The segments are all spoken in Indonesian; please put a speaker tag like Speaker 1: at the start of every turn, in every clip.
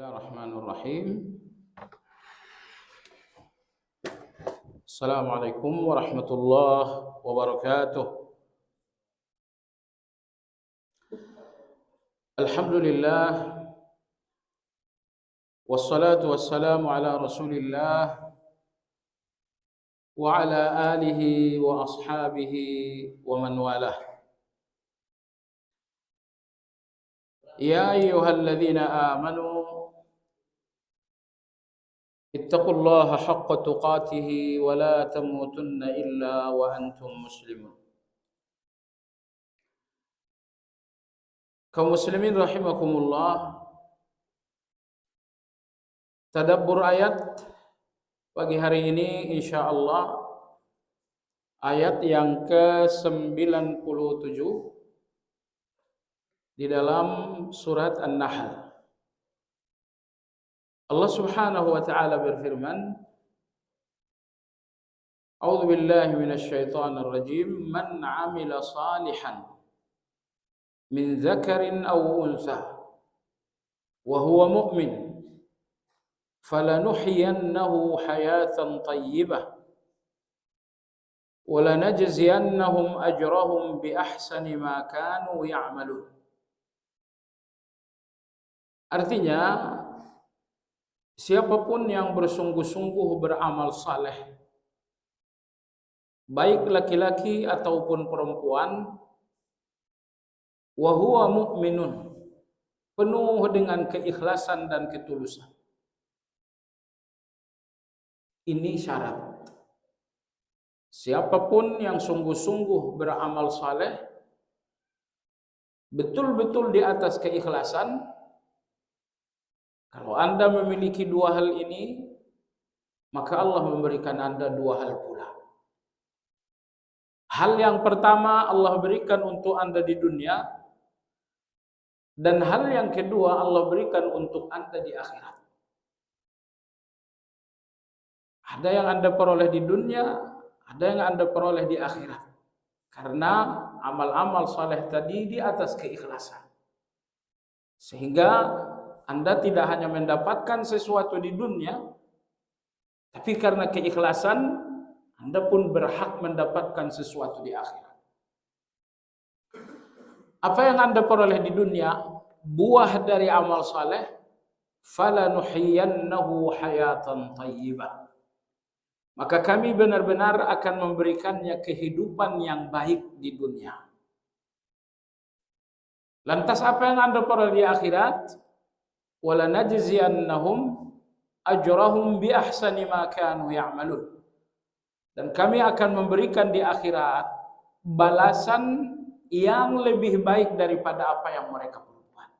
Speaker 1: Bismillahirrahmanirrahim. Assalamualaikum warahmatullahi wabarakatuh. Alhamdulillah, wassalatu wassalamu ala Rasulillah wa ala alihi wa ashabihi wa man walah. Ya ayyuhalladzina amanu ittaqullaha haqqa tuqatih wa la tamutunna illa wa antum muslimun. Kaum muslimin rahimakumullah, tadabbur ayat pagi hari ini insyaallah ayat yang ke-97 di dalam surat An-Nahl. Allah Subhanahu wa taala berfirman, A'udzu billahi minasyaitonir rajim, man 'amila salihan min dzakarin aw untha wa huwa mu'min falanuhyiyannahu hayatan thayyibah wa lanajziyannahum ajrahum bi ahsani ma kanu ya'malun. Artinya, siapapun yang bersungguh-sungguh beramal saleh, baik laki-laki ataupun perempuan, wa huwa mu'minun, penuh dengan keikhlasan dan ketulusan. Ini syarat. Siapapun yang sungguh-sungguh beramal saleh, betul-betul di atas keikhlasan. Kalau Anda memiliki dua hal ini, maka Allah memberikan Anda dua hal pula. Hal yang pertama Allah berikan untuk Anda di dunia, dan hal yang kedua Allah berikan untuk Anda di akhirat. Ada yang Anda peroleh di dunia, ada yang Anda peroleh di akhirat. Karena amal-amal saleh tadi di atas keikhlasan. Sehingga Anda tidak hanya mendapatkan sesuatu di dunia, tapi karena keikhlasan Anda pun berhak mendapatkan sesuatu di akhirat. Apa yang Anda peroleh di dunia, buah dari amal saleh, falanuhyiyannahu hayatan thayyibah. Maka kami benar-benar akan memberikannya kehidupan yang baik di dunia. Lantas apa yang Anda peroleh di akhirat? Wala najziyannahum ajrahum bi ahsani ma kanu ya'malun. Dan kami akan memberikan di akhirat balasan yang lebih baik daripada apa yang mereka perbuat.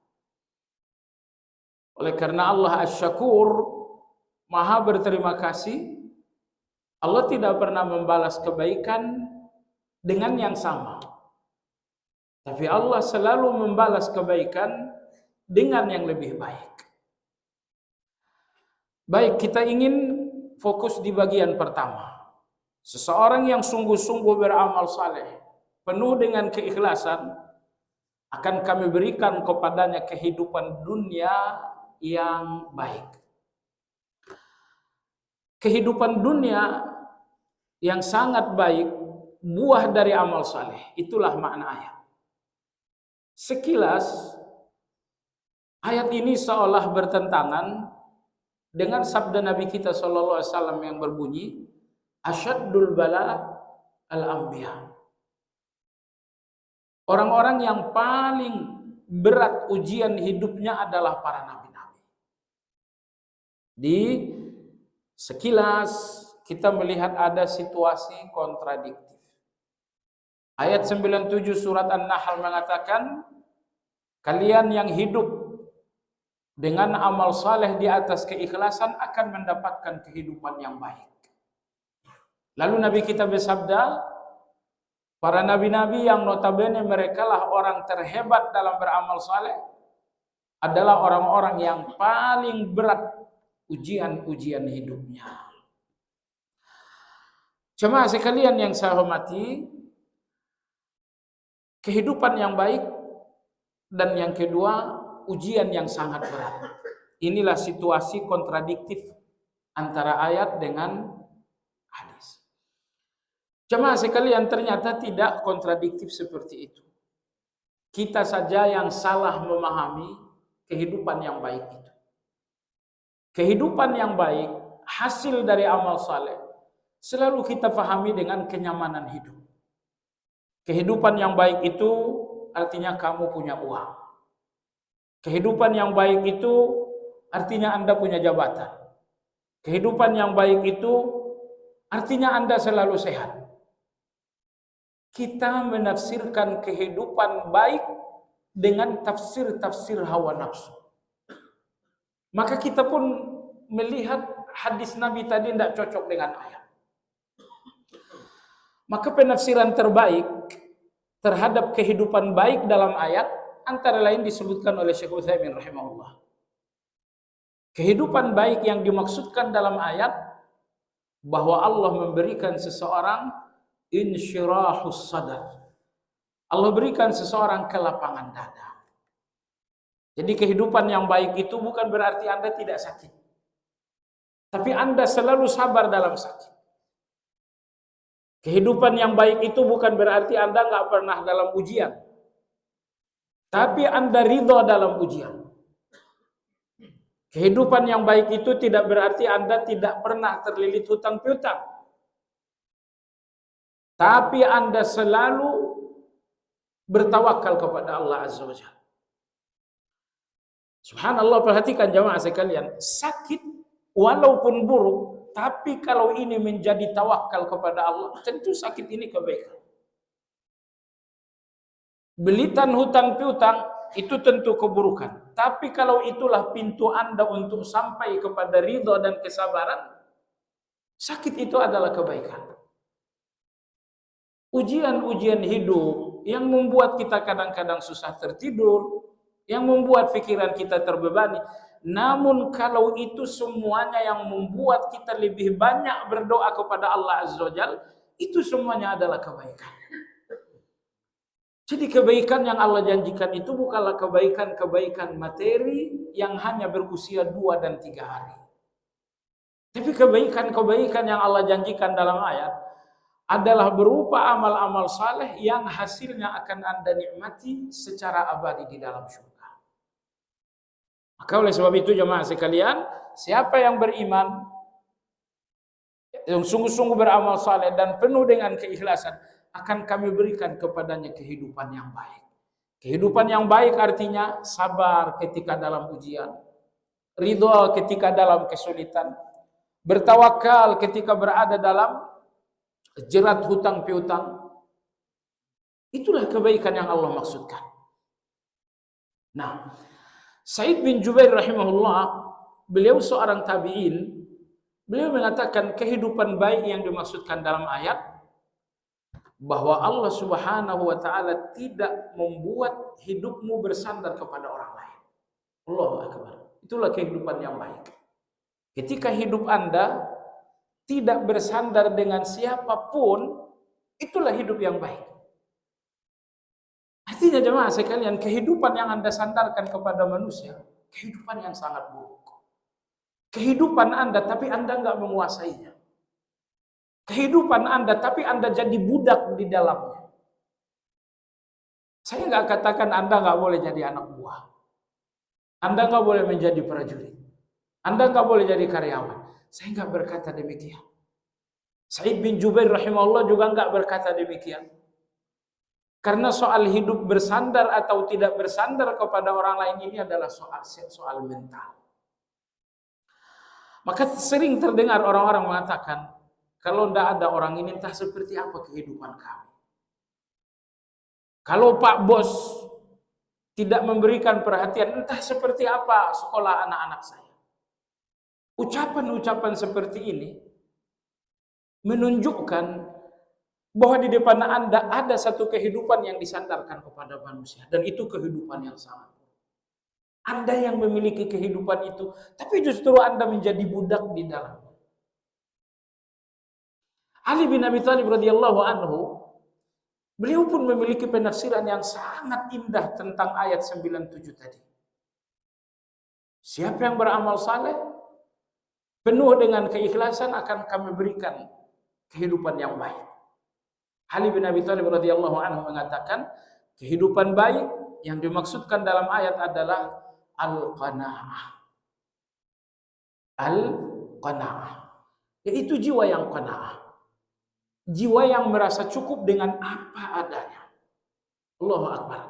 Speaker 1: Oleh karena Allah Asy-Syakur, Maha berterima kasih, Allah tidak pernah membalas kebaikan dengan yang sama. Tapi Allah selalu membalas kebaikan dengan yang lebih baik. Baik, kita ingin fokus di bagian pertama. Seseorang yang sungguh-sungguh beramal saleh, penuh dengan keikhlasan, akan kami berikan kepadanya kehidupan dunia yang baik. Kehidupan dunia yang sangat baik, buah dari amal saleh. Itulah makna ayat. Sekilas, ayat ini seolah bertentangan dengan sabda Nabi kita sallallahu alaihi wasallam yang berbunyi, asyaddul bala al-anbiya. Orang-orang yang paling berat ujian hidupnya adalah para nabi-nabi. Di sekilas kita melihat ada situasi kontradiktif. Ayat 97 surat An-Nahl mengatakan, kalian yang hidup dengan amal saleh di atas keikhlasan akan mendapatkan kehidupan yang baik. Lalu Nabi kita bersabda, para nabi-nabi yang notabene mereka lah orang terhebat dalam beramal saleh, adalah orang-orang yang paling berat ujian-ujian hidupnya. Jemaah sekalian yang saya hormati, kehidupan yang baik dan yang kedua ujian yang sangat berat. Inilah situasi kontradiktif antara ayat dengan hadis. Jemaah sekalian, ternyata tidak kontradiktif seperti itu. Kita saja yang salah memahami kehidupan yang baik itu. Kehidupan yang baik, hasil dari amal saleh, selalu kita pahami dengan kenyamanan hidup. Kehidupan yang baik itu artinya kamu punya uang. Kehidupan yang baik itu artinya Anda punya jabatan. Kehidupan yang baik itu artinya Anda selalu sehat. Kita menafsirkan kehidupan baik dengan tafsir-tafsir hawa nafsu. Maka kita pun melihat hadis Nabi tadi tidak cocok dengan ayat. Maka penafsiran terbaik terhadap kehidupan baik dalam ayat antara lain disebutkan oleh Syekh Utsaimin rahimahullah. Kehidupan baik yang dimaksudkan dalam ayat bahwa Allah memberikan seseorang insyirahus sadar. Allah berikan seseorang kelapangan dada. Jadi kehidupan yang baik itu bukan berarti Anda tidak sakit. Tapi Anda selalu sabar dalam sakit. Kehidupan yang baik itu bukan berarti Anda nggak pernah dalam ujian. Tapi Anda ridho dalam ujian. Kehidupan yang baik itu tidak berarti Anda tidak pernah terlilit hutang piutang. Tapi Anda selalu bertawakal kepada Allah Azza wa Jalla. Subhanallah, perhatikan jamaah sekalian, sakit walaupun buruk, tapi kalau ini menjadi tawakal kepada Allah, tentu sakit ini kebaikan. Belitan hutang piutang itu tentu keburukan. Tapi kalau itulah pintu Anda untuk sampai kepada ridha dan kesabaran, sakit itu adalah kebaikan. Ujian-ujian hidup yang membuat kita kadang-kadang susah tertidur, yang membuat pikiran kita terbebani. Namun kalau itu semuanya yang membuat kita lebih banyak berdoa kepada Allah Azza wa Jalla, itu semuanya adalah kebaikan. Jadi kebaikan yang Allah janjikan itu bukanlah kebaikan-kebaikan materi yang hanya berusia 2 dan 3 hari. Tapi kebaikan-kebaikan yang Allah janjikan dalam ayat adalah berupa amal-amal saleh yang hasilnya akan Anda nikmati secara abadi di dalam surga. Maka oleh sebab itu jemaah sekalian, siapa yang beriman, yang sungguh-sungguh beramal saleh dan penuh dengan keikhlasan, akan kami berikan kepadanya kehidupan yang baik. Kehidupan yang baik artinya sabar ketika dalam ujian, ridha ketika dalam kesulitan, bertawakal ketika berada dalam jerat hutang piutang. Itulah kebaikan yang Allah maksudkan. Nah, Sa'id bin Jubair rahimahullah, beliau seorang tabi'in, beliau mengatakan kehidupan baik yang dimaksudkan dalam ayat bahwa Allah Subhanahu wa taala tidak membuat hidupmu bersandar kepada orang lain. Allahu akbar. Itulah kehidupan yang baik. Ketika hidup Anda tidak bersandar dengan siapapun, itulah hidup yang baik. Artinya jemaah sekalian, kehidupan yang Anda sandarkan kepada manusia, kehidupan yang sangat buruk. Kehidupan Anda tapi Anda nggak menguasainya. Kehidupan Anda tapi Anda jadi budak di dalamnya. Saya nggak katakan Anda nggak boleh jadi anak buah. Anda nggak boleh menjadi prajurit. Anda nggak boleh jadi karyawan. Saya nggak berkata demikian. Sa'id bin Jubair rahimahullah juga nggak berkata demikian. Karena soal hidup bersandar atau tidak bersandar kepada orang lain ini adalah soal mental. Maka sering terdengar orang-orang mengatakan, kalau tidak ada orang ini entah seperti apa kehidupan kami. Kalau Pak Bos tidak memberikan perhatian, entah seperti apa sekolah anak-anak saya. Ucapan-ucapan seperti ini menunjukkan bahwa di depan Anda ada satu kehidupan yang disandarkan kepada manusia. Dan itu kehidupan yang sangat. Anda yang memiliki kehidupan itu, tapi justru Anda menjadi budak di dalamnya. Ali bin Abi Thalib radhiyallahu anhu, beliau pun memiliki penafsiran yang sangat indah tentang ayat 97 tadi. Siapa yang beramal saleh penuh dengan keikhlasan akan kami berikan kehidupan yang baik. Ali bin Abi Thalib radhiyallahu anhu mengatakan, kehidupan baik yang dimaksudkan dalam ayat adalah al-qanaah. Al-qanaah, yaitu jiwa yang qanaah. Jiwa yang merasa cukup dengan apa adanya. Allahu Akbar.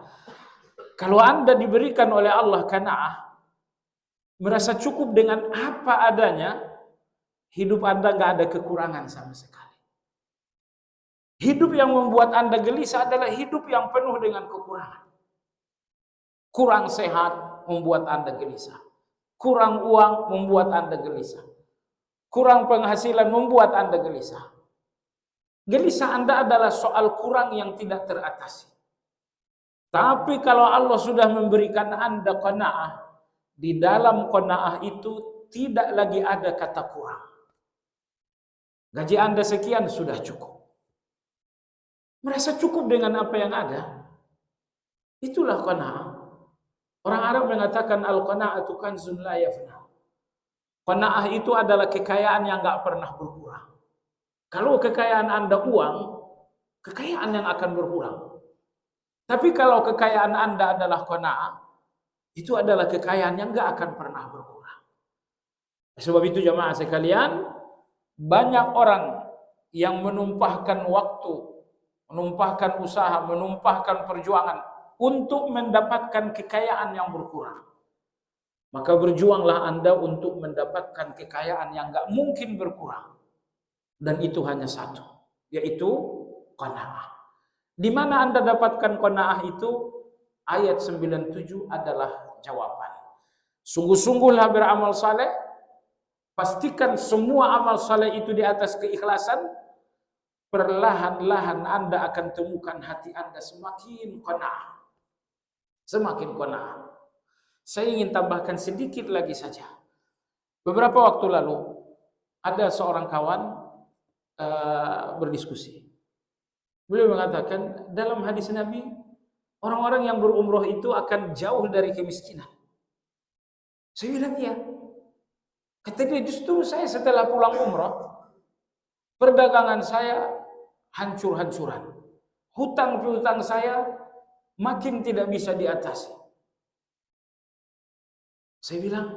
Speaker 1: Kalau Anda diberikan oleh Allah qanaah, merasa cukup dengan apa adanya, hidup Anda nggak ada kekurangan sama sekali. Hidup yang membuat Anda gelisah adalah hidup yang penuh dengan kekurangan. Kurang sehat membuat Anda gelisah. Kurang uang membuat Anda gelisah. Kurang penghasilan membuat Anda gelisah. Gelisah Anda adalah soal kurang yang tidak teratasi. Tapi kalau Allah sudah memberikan Anda qanaah, di dalam qanaah itu tidak lagi ada kata kurang. Gaji Anda sekian sudah cukup. Merasa cukup dengan apa yang ada. Itulah qanaah. Orang Arab mengatakan al-qanaatu kanzun la yafna. Qanaah itu adalah kekayaan yang enggak pernah berkurang. Kalau kekayaan Anda uang, kekayaan yang akan berkurang. Tapi kalau kekayaan Anda adalah qanaah, itu adalah kekayaan yang enggak akan pernah berkurang. Sebab itu jamaah sekalian, banyak orang yang menumpahkan waktu, menumpahkan usaha, menumpahkan perjuangan untuk mendapatkan kekayaan yang berkurang. Maka berjuanglah Anda untuk mendapatkan kekayaan yang enggak mungkin berkurang. Dan itu hanya satu, yaitu qanaah. Di mana Anda dapatkan qanaah itu? Ayat 97 adalah jawaban. Sungguh-sungguhlah beramal saleh, pastikan semua amal saleh itu di atas keikhlasan. Perlahan-lahan Anda akan temukan hati Anda semakin qanaah. Semakin qanaah. Saya ingin tambahkan sedikit lagi saja. Beberapa waktu lalu ada seorang kawan berdiskusi. Beliau mengatakan dalam hadis Nabi, orang-orang yang berumroh itu akan jauh dari kemiskinan. Saya bilang iya. Kata dia, justru saya setelah pulang umroh, perdagangan saya hancur-hancuran. Hutang piutang saya makin tidak bisa diatasi. Saya bilang,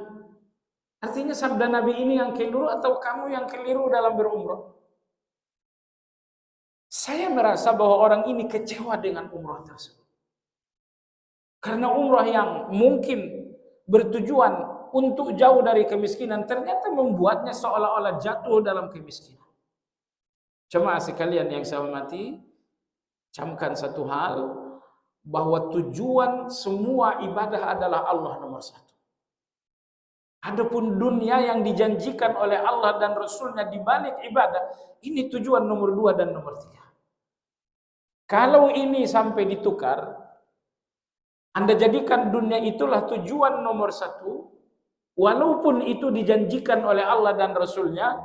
Speaker 1: artinya sabda Nabi ini yang keliru atau kamu yang keliru dalam berumroh? Saya merasa bahwa orang ini kecewa dengan umroh tersebut. Karena umroh yang mungkin bertujuan untuk jauh dari kemiskinan ternyata membuatnya seolah-olah jatuh dalam kemiskinan. Jemaah sekalian yang saya hormati, camkan satu hal, bahwa tujuan semua ibadah adalah Allah nomor satu. Adapun dunia yang dijanjikan oleh Allah dan Rasulnya di balik ibadah, ini tujuan nomor 2 dan nomor 3. Kalau ini sampai ditukar, Anda jadikan dunia itulah tujuan nomor 1, walaupun itu dijanjikan oleh Allah dan Rasulnya,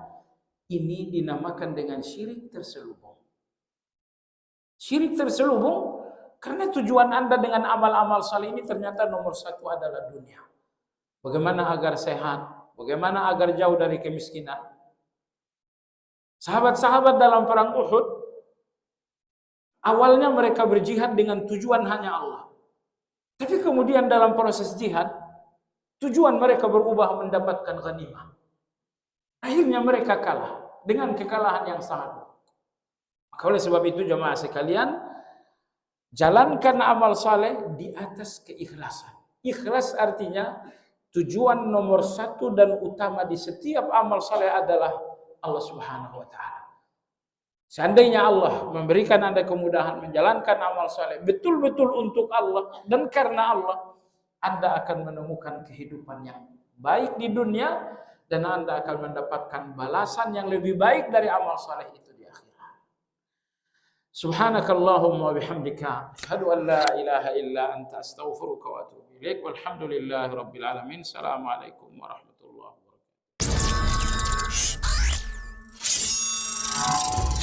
Speaker 1: ini dinamakan dengan syirik terselubung. Syirik terselubung karena tujuan Anda dengan amal-amal saleh ini ternyata nomor 1 adalah dunia. Bagaimana agar sehat, bagaimana agar jauh dari kemiskinan. Sahabat-sahabat dalam perang Uhud, awalnya mereka berjihad dengan tujuan hanya Allah. Tapi kemudian dalam proses jihad, tujuan mereka berubah mendapatkan ghanimah. Akhirnya mereka kalah dengan kekalahan yang sangat buruk. Maka oleh sebab itu jemaah sekalian, jalankan amal saleh di atas keikhlasan. Ikhlas artinya tujuan nomor 1 dan utama di setiap amal saleh adalah Allah Subhanahu wa taala. Seandainya Allah memberikan Anda kemudahan menjalankan amal saleh betul-betul untuk Allah dan karena Allah, Anda akan menemukan kehidupan yang baik di dunia dan Anda akan mendapatkan balasan yang lebih baik dari amal saleh itu di akhirat. Subhanakallahumma wa bihamdika asyhadu an la ilaha illa anta astaghfiruka wa atubu ilaik. Walhamdulillahi rabbil alamin. Assalamualaikum warahmatullahi wabarakatuh.